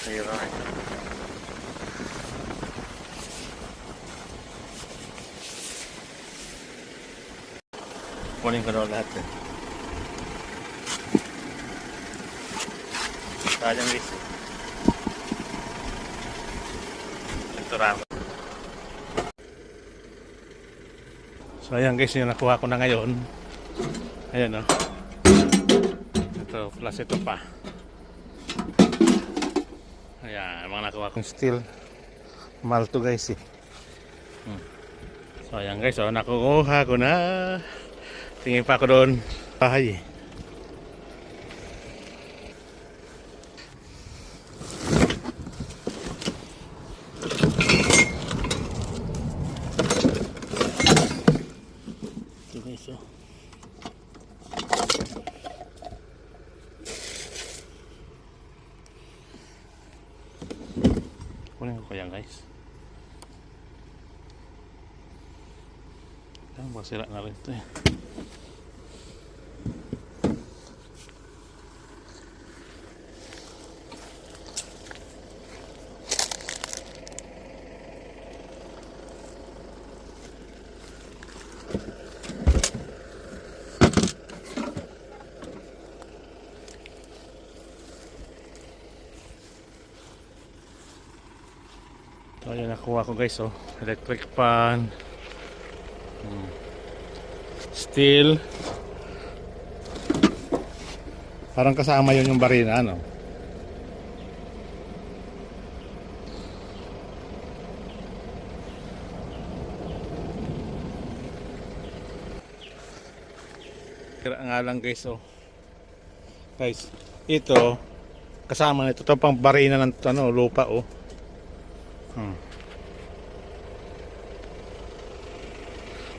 Ayun. Kunin ko daw lahat eh. Sayang guys. Nagturama. So ayan guys, yung nakuha ko na ngayon. Ayan o. Ito plus ito pa. Ayan, mga nakuha kong steel. Mahal to guys eh. So ayan guys, nakukuha ko na. Tingin pa ako doon. Bahay eh. Ito guys oh. Kunin ko yan guys. Masira na rin ito eh. So ayan, nakuha ko guys oh. Electric fan, steel. Parang kasama yun yung barina ano. Kira nga lang guys oh. Guys, ito kasama nito to pang barina ng ano, lupa oh.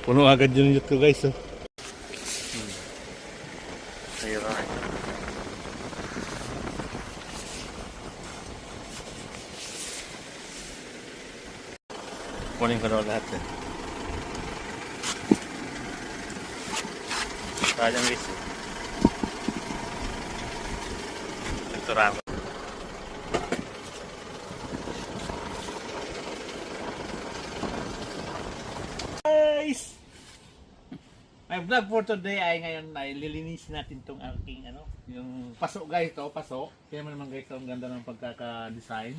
Puno agad yun ko guys oh. Ayun. Kunin ko daw lahat eh. Sayang guys eh. Nagturama. Guys! My vlog for today ay ngayon ay lilinisin natin tong aking ano, yung paso guys to, paso. Kaya naman guys, ang ganda ng pagkaka-design.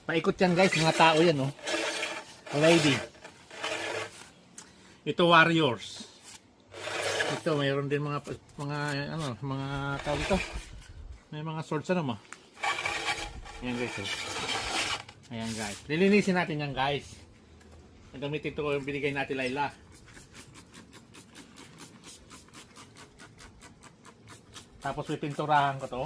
Paikot yan guys, mga tao yan oh. A lady. Ito warriors. Ito mayroon din mga ano, mga tao dito. May mga swords ano mo. Ayan guys oh. Ayan guys. Lilinisin natin yan guys. Gamitin ito ko yung binigay natin Layla. Tapos pipinturahan ko to.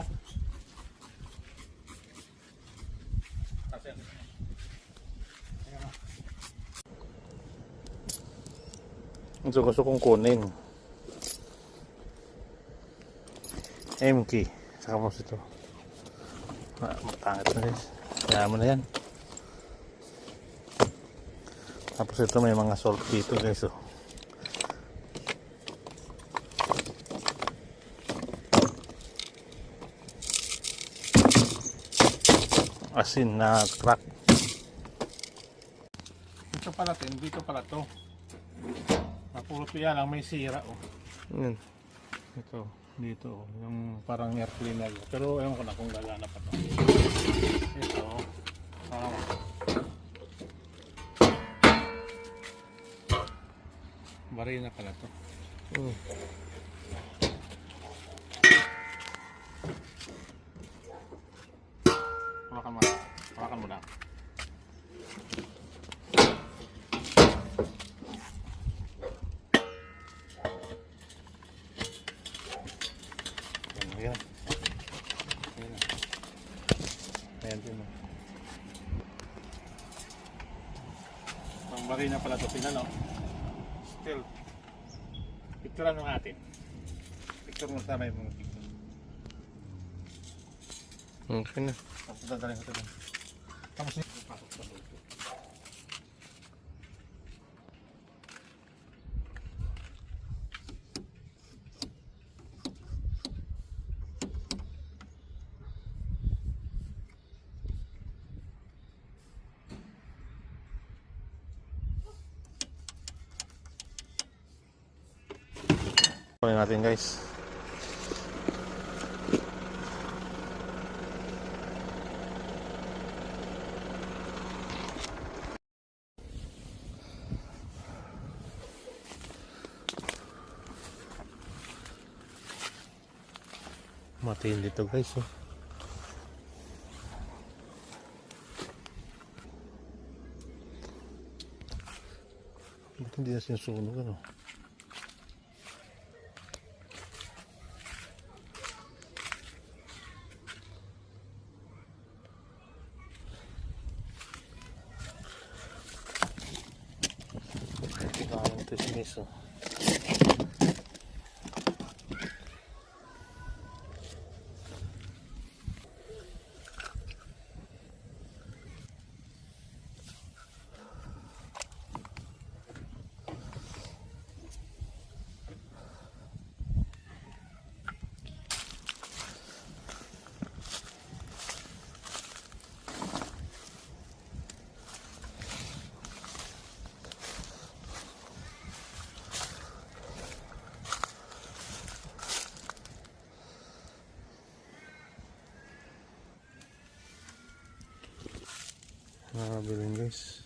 Ito gusto kong kunin. MK. Saka mo ito. Matangit na guys. Kaya mo na yan. Tapos ito may mga salt dito guys oh. Asin na crack. Ito pala to, dito pala to. Napulot ko yan lang may sira oh. Ito, dito oh. Yung parang air cleaner. Pero ewan ko na kung gagana pa to. Ito. Barina pala to. Hawakan mo na. Ayan. Ayan din. Ang barina pala to, tingnan no. Still. Picturean mo natin. Picture mo tama yung mga picture. Okay na. Tapos dadalhin ko ito doon. Tapos pasok sa loob. Kunin natin guys. Matiin dito guys oh. Ba't hindi na sinusunog ano? Tingnan ito si Miso. Nakabiling guys.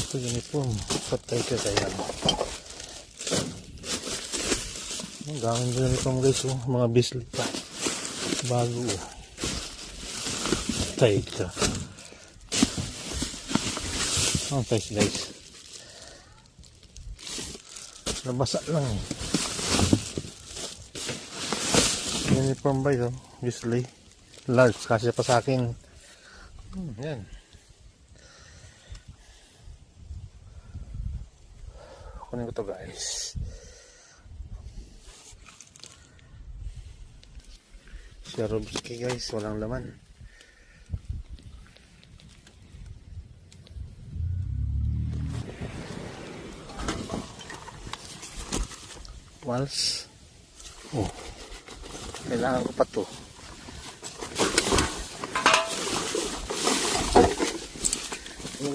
Ito uniform. Patay ka kaya. Ang daming uniform guys oh. Mga bislit pa. Bago oh. Patay ka. Ang guys guys. Nabasa lang eh. Uniform ba ito? Bislit. Large kasi pa sa akin. Yan. Kunin ko to guys. Swarovski guys, walang laman. Walls. Oh. Kailangan ko pa to.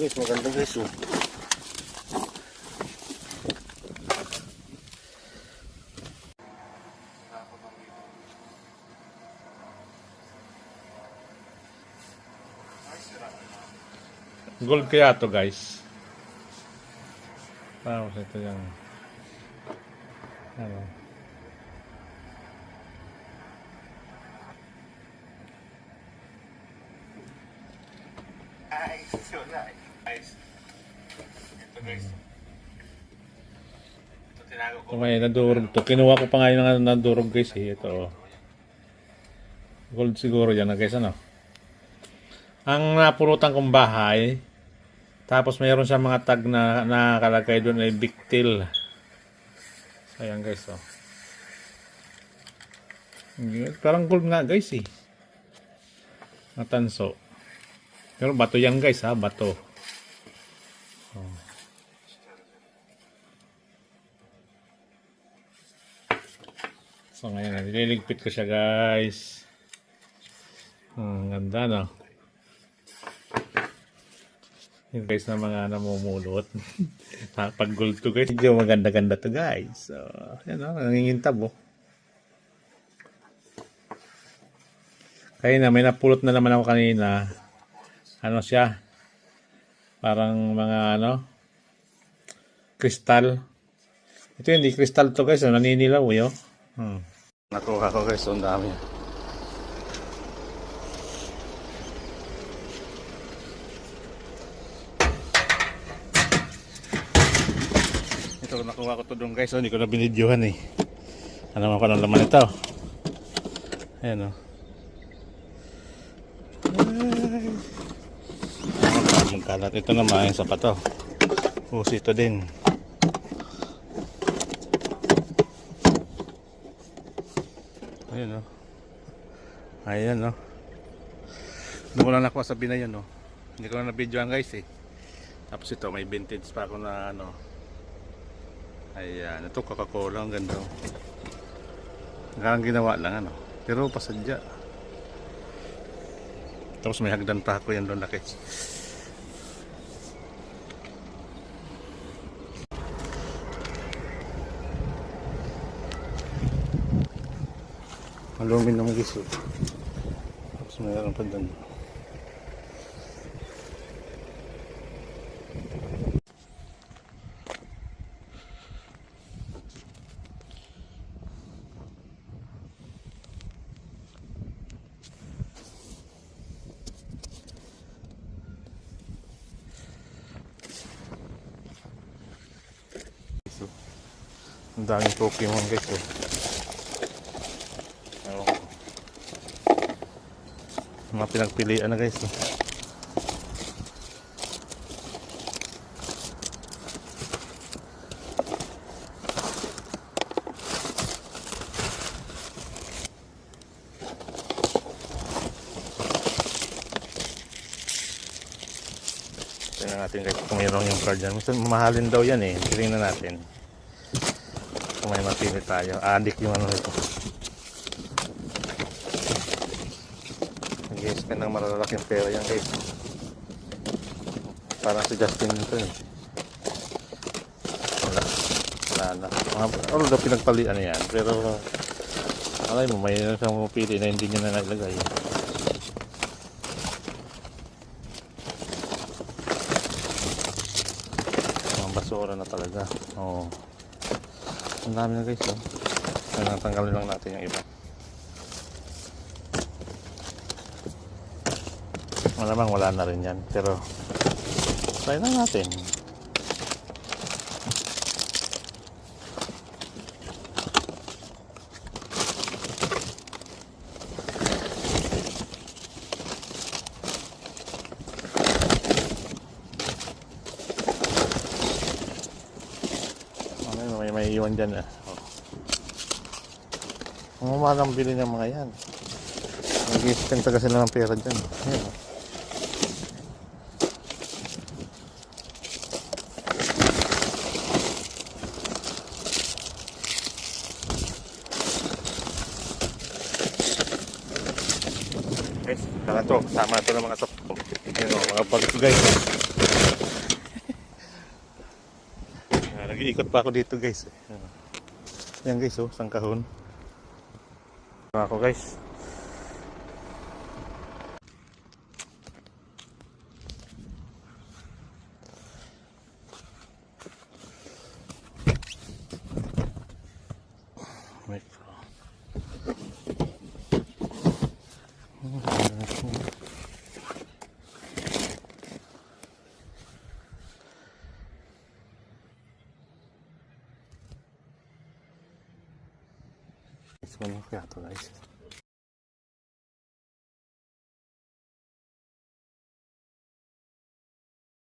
Guys, maganda guys oh. Gold kaya to guys. Tapos ito yung ano. Ito may nadurog to. Kinuha ko pa nga yung nadurog guys eh. Ito. Gold siguro yan guys ano. Ang napurutan kong bahay. Tapos mayroon siya mga tag na nakalagay doon ay Bictil. So ayan guys oh. Parang gold nga guys eh. Natanso. Pero bato yan guys ha. Bato. Oh. So ngayon, nililigpit ko siya guys. Ganda no. Yung guys na mga namumulot. Pag gold to guys, medyo maganda-ganda to guys. So, yan o, nangingintab oh. Kaya na, may napulot na naman ako kanina. Ano siya? Parang mga ano, kristal. Ito hindi kristal to guys, naninilaw yun. Nakuha ko guys, ang dami. Ito nakuha ko to doon guys, hindi ko na binidyohan eh. Ano naman pa ng laman ito? Ayan o. Magkalat. Ito naman yung sapato. Ito din. Ayan o. Ayan o. Doon ko lang nakuha sa binayon o. Hindi ko na nabidyohan guys eh. Tapos ito may vintage pa ako na ano. Ayan. Ito Coca-Cola. Ang ganda o. Ang ginawa lang ano. Pero pasadya. Tapos may hagdan pa ako yan doon guys. Aluminum guys. Oh. Tapos mayroon pa doon. Ang daming Pokemon guys. Oh. Ewan ko. Mga pinagpilian na guys. Oh. Tingnan natin guys kung mayroon yung card yan. Minsan mamahalin daw yan eh. Tingnan natin. Kung may mapili tayo. Adik yung ano nito. Nag-i-spend ng malalaking pera yan guys. Parang si Justin nito eh. Wala na. Although pinagpalian na yan. Pero alay mo, may isang pili na hindi nyo na nailagay. Mga basura na talaga. Oo. Ang dami na guys. Oh. Tanggalin lang natin yung iba. Malamang wala na rin yan. Pero try na natin. May iwan dyan ah. Ang umagang bili ng mga yan. Nag-i-spend kasi sila ng pera dyan. Ayan. Guys, kala to. Sama ito ng mga top. Ayan o, mga pag guys. Nag-iikot pa ako dito guys. Yan guys oh, isang kahon. Ako guys. It's one of the guys.